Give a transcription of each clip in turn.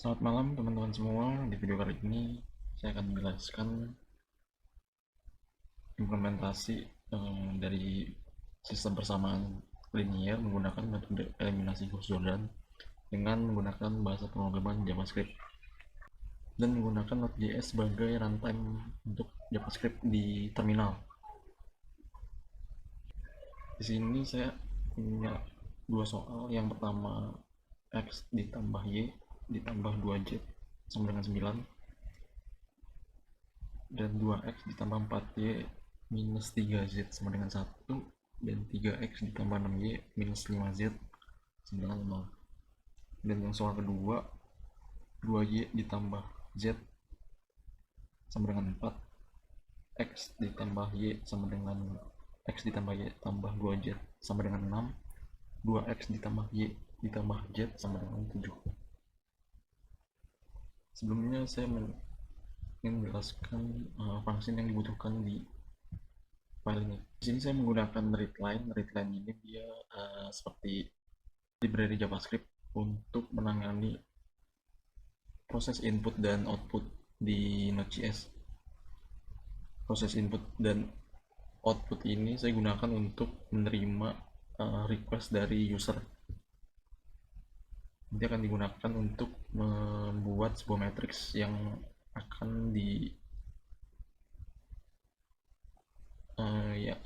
Selamat malam teman-teman semua. Di video kali ini saya akan menjelaskan implementasi dari sistem persamaan linear menggunakan metode eliminasi Gauss-Jordan dengan menggunakan bahasa pemrograman JavaScript dan menggunakan Node.js sebagai runtime untuk JavaScript di terminal. Di sini saya punya dua soal. Yang pertama, x ditambah y ditambah 2z sama dengan 9, dan 2x ditambah 4y minus 3z sama dengan 1, dan 3x ditambah 6y minus 5z sama dengan 0. Dan yang soal kedua, 2y ditambah z sama dengan 4, x ditambah y sama dengan x ditambah y tambah 2z sama dengan 6, 2x ditambah y ditambah z sama dengan 7. Sebelumnya saya ingin menjelaskan function yang dibutuhkan di file ini. Di sini saya menggunakan readline. Readline ini dia seperti library JavaScript untuk menangani proses input dan output di Node.js. Proses input dan output ini saya gunakan untuk menerima request dari user. Nanti akan digunakan untuk membuat sebuah matrix yang akan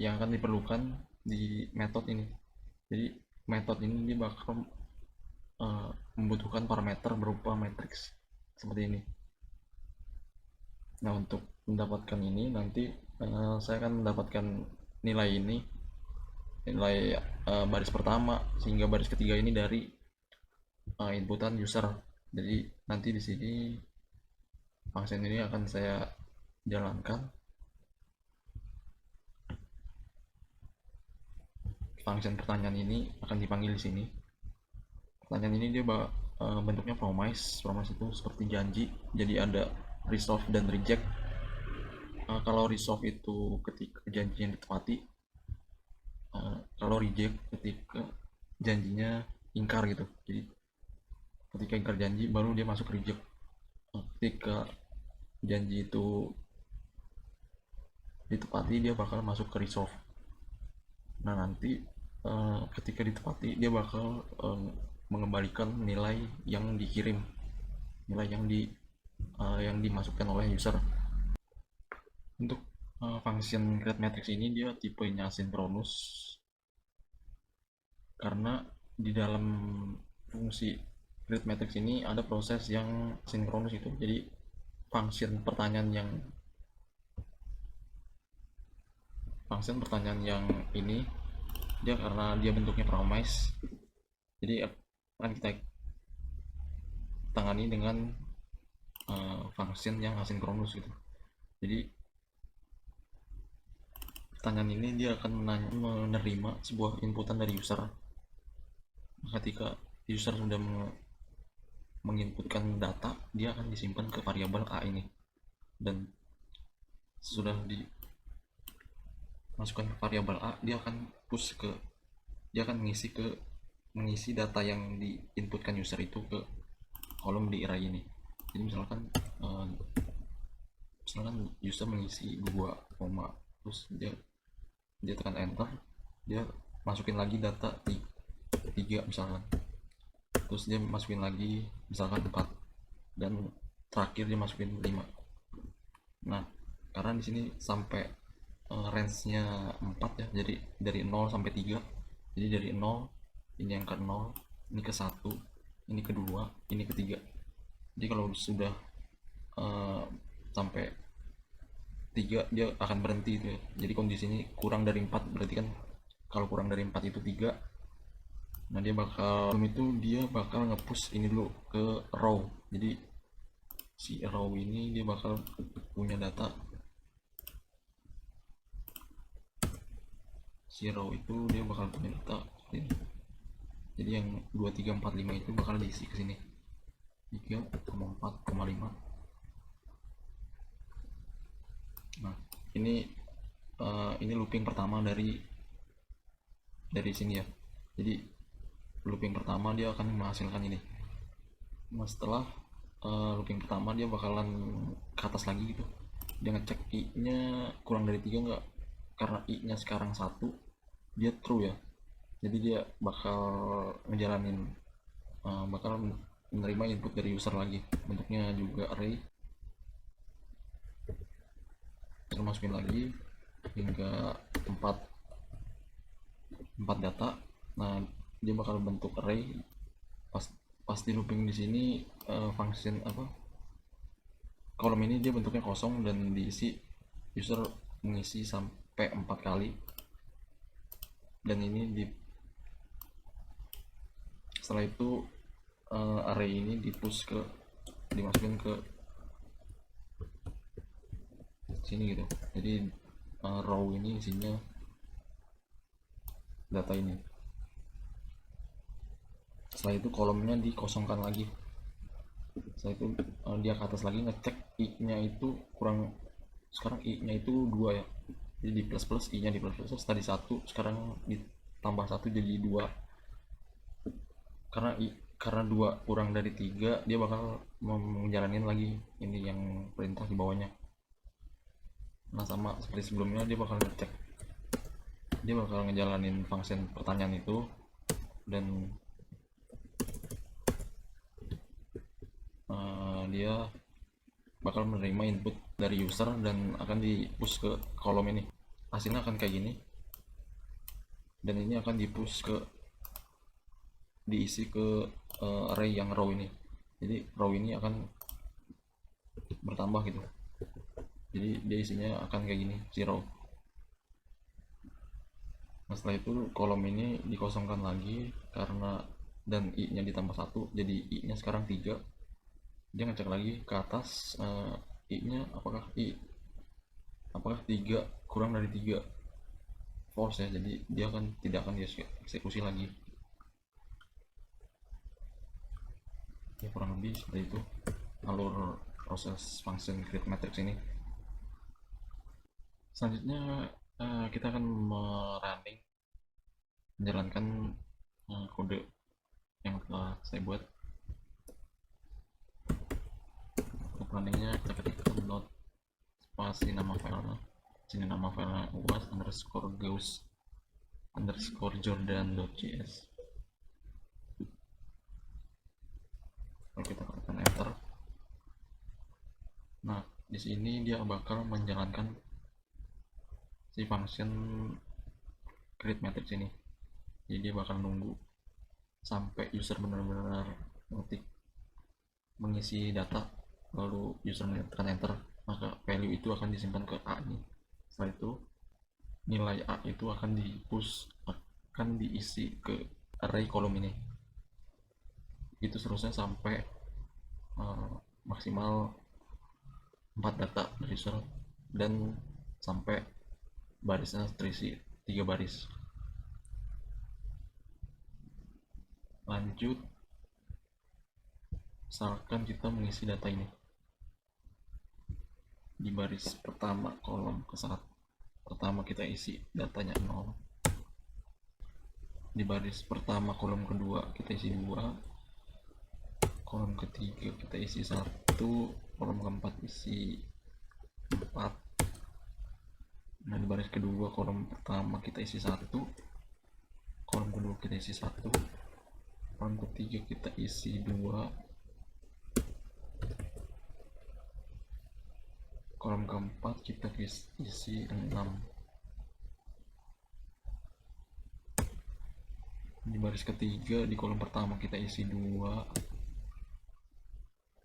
yang akan diperlukan di metode ini. Jadi metode ini dia bakal membutuhkan parameter berupa matrix seperti ini. Nah, untuk mendapatkan ini nanti saya akan mendapatkan nilai ini, nilai baris pertama sehingga baris ketiga ini dari inputan user. Jadi nanti di sini function ini akan saya jalankan. Function pertanyaan ini akan dipanggil di sini. Pertanyaan ini dia bentuknya promise. Promise itu seperti janji. Jadi ada resolve dan reject. Kalau resolve itu ketika janjinya ditepati, kalau reject ketika janjinya ingkar gitu. Jadi ketika ingkar janji baru dia masuk reject. Ketika janji itu ditepati dia bakal masuk ke resolve. Nah, nanti ketika ditepati dia bakal mengembalikan nilai yang dikirim, nilai yang dimasukkan oleh user. Untuk function create matrix ini dia tipenya asinkronus karena di dalam fungsi create matrix ini ada proses yang sinkronus itu. Jadi function pertanyaan yang ini dia karena dia bentuknya promise, jadi akan kita tangani dengan function yang asinkronus gitu. Jadi pertanyaan ini dia akan menerima sebuah inputan dari user. Ketika user sudah menginputkan data, dia akan disimpan ke variabel a ini, dan sudah dimasukkan ke variabel a dia akan mengisi data yang diinputkan user itu ke kolom di array ini. Jadi misalkan user mengisi 2, terus dia tekan enter, dia masukin lagi data 3 misalkan, terus dia masukin lagi misalkan 4, dan terakhir dia masukin 5. Nah, karena di sini sampai range-nya 4 ya, jadi dari 0 sampai 3. Jadi dari 0 ini yang ke 0, ini ke 1, ini ke 2, ini ke 3. Jadi kalau sudah sampai 3 dia akan berhenti itu ya. Jadi kondisinya kurang dari 4, berarti kan kalau kurang dari 4 itu 3. Nah, dia bakal nge-push ini dulu ke row. Jadi si row ini dia bakal punya data, si row itu dia bakal punya data ini. Jadi yang 2, 3, 4, 5 itu bakal diisi ke sini 3,4,5. Nah, ini looping pertama dari sini ya. Jadi looping pertama dia akan menghasilkan ini. Nah, setelah looping pertama dia bakalan ke atas lagi gitu, dia ngecek i nya kurang dari 3 enggak, karena i nya sekarang 1 dia true ya, jadi dia bakal ngejalanin bakal menerima input dari user lagi, bentuknya juga array, terus masukin lagi hingga 4 data. Nah dia bakal bentuk array. Pas di looping di sini function apa, kolom ini dia bentuknya kosong dan diisi, user mengisi sampai 4 kali, dan ini setelah itu array ini dimasukin ke sini gitu, jadi row ini isinya data ini. Setelah itu kolomnya dikosongkan lagi, setelah itu dia ke atas lagi ngecek i nya itu kurang, sekarang i nya itu 2 ya, jadi di plus plus, i nya di plus plus tadi 1, sekarang ditambah 1 jadi 2, karena 2 kurang dari 3 dia bakal menjalanin lagi ini yang perintah di bawahnya. Nah sama seperti sebelumnya dia bakal ngecek, dia bakal ngejalanin function pertanyaan itu, dan dia bakal menerima input dari user dan akan di push ke kolom ini, hasilnya akan kayak gini, dan ini akan di push diisi ke array yang row ini, jadi row ini akan bertambah gitu, jadi dia isinya akan kayak gini, zero. Nah setelah itu kolom ini dikosongkan lagi karena, dan i nya ditambah 1 jadi i nya sekarang 3, dia ngecek lagi ke atas i nya apakah 3 kurang dari 3, false ya, jadi dia tidak akan dieksekusi lagi. Ya kurang lebih seperti itu alur proses function create matrix ini. Selanjutnya kita akan menjalankan kode yang telah saya buat. Untuk runningnya kita ketikkan not spasi nama filenya, sini nama filenya uas_gauss_jordan.js. Lalu kita tekan enter. Nah di sini dia bakal menjalankan si function create matrix ini, jadi dia bakal nunggu sampai user benar-benar mengisi data, lalu user menekan enter, maka value itu akan disimpan ke A ini. Setelah itu nilai A itu akan diisi ke array kolom ini, itu seterusnya sampai maksimal 4 data dari user, dan sampai barisnya terisi 3 baris. Lanjut, misalkan kita mengisi data ini di baris pertama kolom ke saat pertama kita isi datanya 0, di baris pertama kolom kedua kita isi 2, kolom ketiga kita isi 1, kolom keempat isi 4. Nah di baris kedua kolom pertama kita isi 1, kolom kedua kita isi 1, kolom ketiga kita isi 2, kolom keempat kita isi 6. Di baris ketiga di kolom pertama kita isi 2,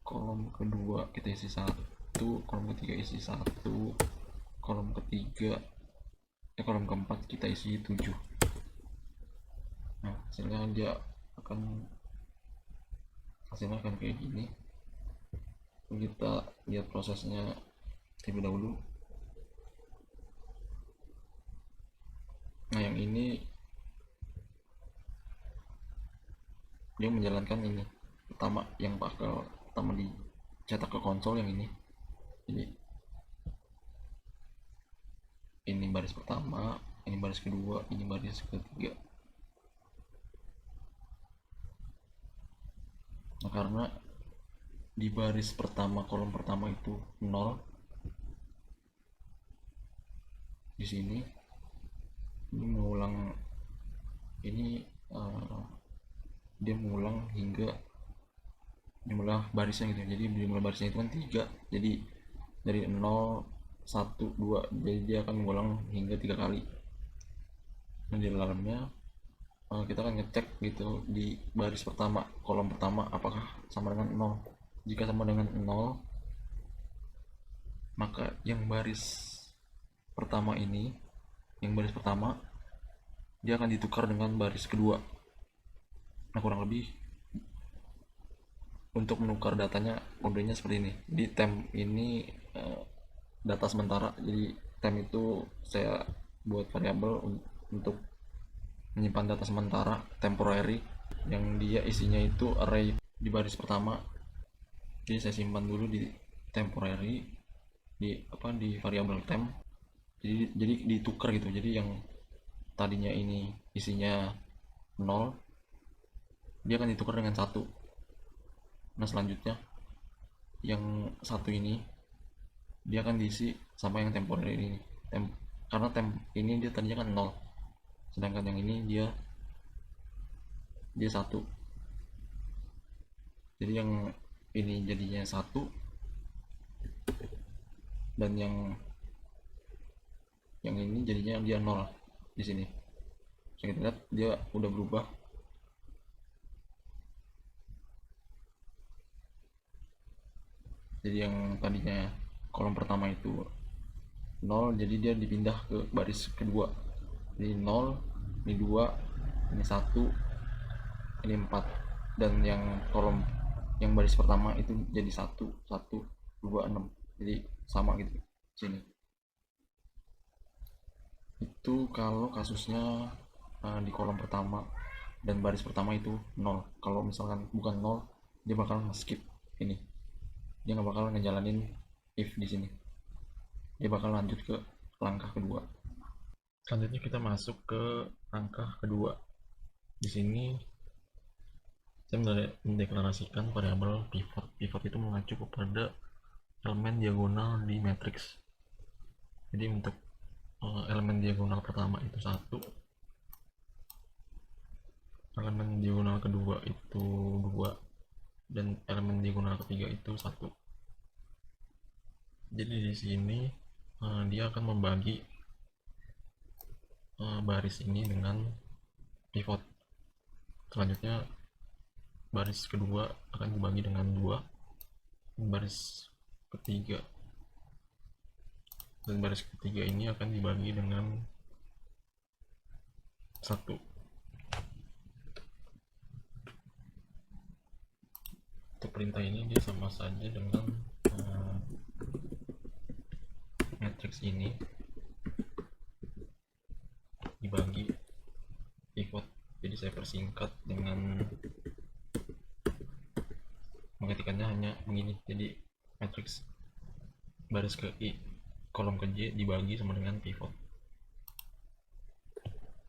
kolom kedua kita isi 1, kolom ketiga isi 1, kolom keempat kita isi 7. Nah hasilnya akan kayak gini. Kita lihat prosesnya terlebih dahulu. Nah yang ini dia menjalankan ini pertama, yang bakal pertama dicetak ke konsol yang ini, jadi ini baris pertama, ini baris kedua, ini baris ketiga. Nah karena di baris pertama, kolom pertama itu 0. Di sini ini mengulang, ini dia mengulang hingga jumlah barisnya gitu. Jadi jumlah barisnya itu kan 3, jadi dari 0, 1, 2, jadi dia akan mengulang hingga 3 kali. Nah, di dalamnya kita akan ngecek gitu di baris pertama, kolom pertama, apakah sama dengan 0. Jika sama dengan 0, maka yang baris pertama ini, yang baris pertama dia akan ditukar dengan baris kedua. Nah, kurang lebih untuk menukar datanya kodenya seperti ini. Di temp ini data sementara, jadi temp itu saya buat variabel untuk menyimpan data sementara temporary yang dia isinya itu array di baris pertama. Jadi saya simpan dulu di temporary, di variabel temp. Jadi ditukar gitu. Jadi yang tadinya ini isinya 0, dia akan ditukar dengan 1. Nah, selanjutnya yang 1 ini dia akan diisi sama yang temporary ini. Karena temp ini dia tadinya kan 0, sedangkan yang ini dia 1. Jadi yang ini jadinya 1, dan yang ini jadinya dia 0 di sini. Bisa kita lihat dia udah berubah. Jadi yang tadinya kolom pertama itu 0, jadi dia dipindah ke baris kedua. Jadi 0, ini 2, ini 1, ini 4. Dan yang kolom yang baris pertama itu jadi 1, 1, 2, 6. Jadi sama gitu sini. Itu kalau kasusnya di kolom pertama dan baris pertama itu 0. Kalau misalkan bukan 0, dia bakal skip ini. Dia nggak bakal ngejalanin if di sini. Dia bakal lanjut ke langkah kedua. Selanjutnya kita masuk ke langkah kedua. Di sini saya mendeklarasikan variabel pivot. Pivot itu mengacu kepada elemen diagonal di matriks. Jadi untuk elemen diagonal pertama itu 1, elemen diagonal kedua itu 2, dan elemen diagonal ketiga itu 1. Jadi di sini dia akan membagi baris ini dengan pivot. Selanjutnya baris kedua akan dibagi dengan 2, baris ketiga dan baris ketiga ini akan dibagi dengan 1. Untuk perintah ini dia sama saja dengan matriks ini dibagi pivot. Jadi saya persingkat dengan mengetikkannya hanya begini. Jadi matriks baris ke I, kolom ke J dibagi sama dengan pivot.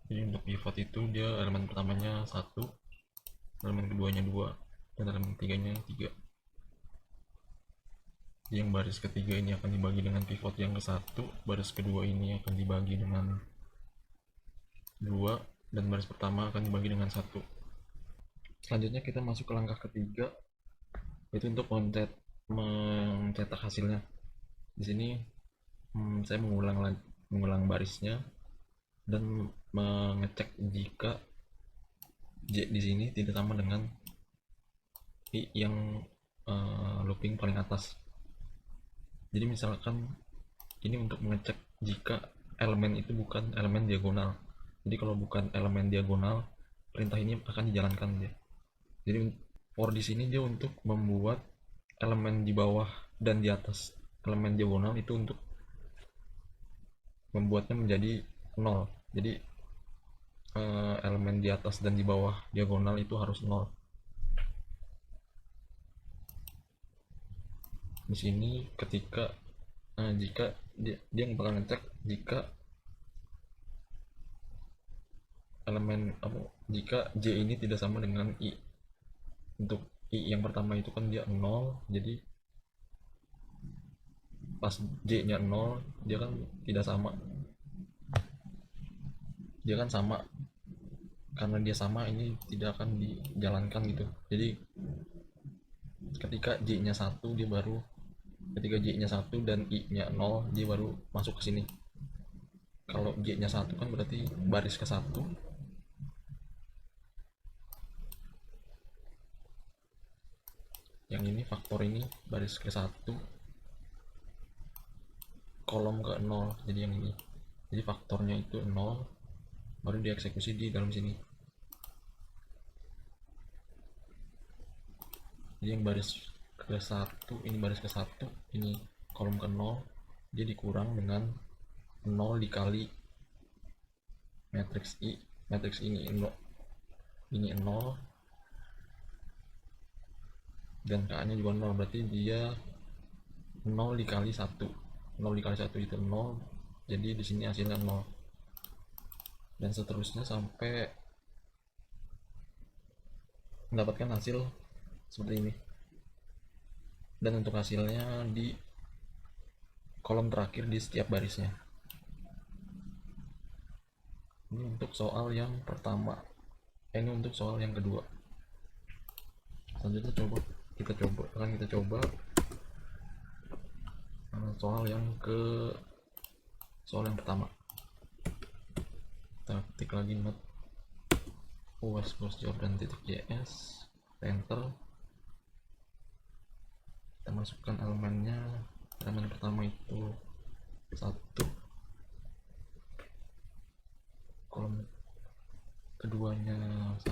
Jadi untuk pivot itu dia elemen pertamanya 1, elemen keduanya 2, dan elemen ketiganya 3. Jadi yang baris ketiga ini akan dibagi dengan pivot yang ke 1, baris kedua ini akan dibagi dengan 2, dan baris pertama akan dibagi dengan 1. Selanjutnya kita masuk ke langkah ketiga, yaitu untuk mencetak hasilnya. Di sini saya mengulang barisnya dan mengecek jika J di sini tidak sama dengan I yang looping paling atas. Jadi misalkan ini untuk mengecek jika elemen itu bukan elemen diagonal. Jadi kalau bukan elemen diagonal, perintah ini akan dijalankan dia. Jadi for di sini dia untuk membuat elemen di bawah dan di atas elemen diagonal itu untuk membuatnya menjadi 0. Jadi elemen di atas dan di bawah diagonal itu harus 0. Di sini ketika jika dia bakal ngecek jika elemen jika J ini tidak sama dengan I. Untuk I yang pertama itu kan dia 0, jadi pas J nya 0 dia kan tidak sama, dia kan sama, karena dia sama ini tidak akan dijalankan gitu. Jadi ketika J nya 1 dia baru, ketika J nya 1 dan I nya 0 dia baru masuk ke sini. Kalau J nya 1 kan berarti baris ke 1, yang ini faktor ini baris ke 1, kolom ke 0, jadi yang ini, jadi faktornya itu 0 baru dieksekusi di dalam sini. Jadi yang baris ke 1 ini baris ke 1, ini kolom ke 0, dia dikurang dengan 0 dikali matriks I, matriks ini 0, ini 0 dan K nya juga 0, berarti dia 0 dikali 1, 0 dikali 1 itu 0, jadi di sini hasilnya 0 dan seterusnya sampai mendapatkan hasil seperti ini. Dan untuk hasilnya di kolom terakhir di setiap barisnya. Ini untuk soal yang pertama, ini untuk soal yang kedua. Selanjutnya kita coba soal yang pertama. Kita ketik lagi not us jordan.js, enter, kita masukkan elemennya. Elemen pertama itu 1, kolom keduanya 1,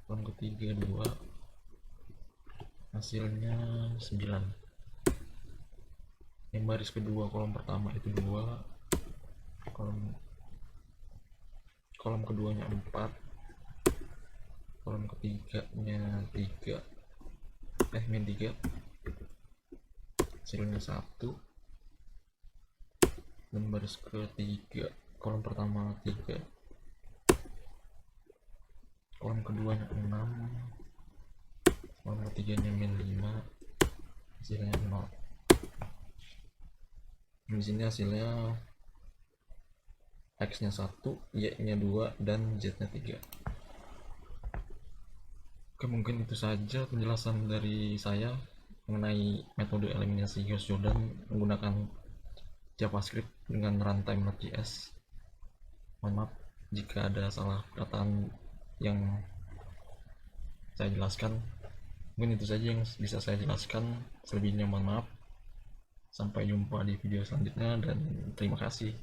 kolom ketiga 2, hasilnya 9. Yang baris kedua kolom pertama itu 2, kolom keduanya 4, kolom ketiganya 3, min 3, hasilnya 1, dan baris ketiga kolom pertama 3, kolom keduanya 6, kolom ketiganya min 5, hasilnya 0. Di sini hasilnya X nya 1, Y nya 2, dan Z nya 3. Oke, mungkin itu saja penjelasan dari saya mengenai metode eliminasi Gauss-Jordan menggunakan JavaScript dengan runtime Node.js. Mohon maaf jika ada salah perkataan yang saya jelaskan. Mungkin itu saja yang bisa saya jelaskan, selebihnya mohon maaf. Sampai jumpa di video selanjutnya dan terima kasih.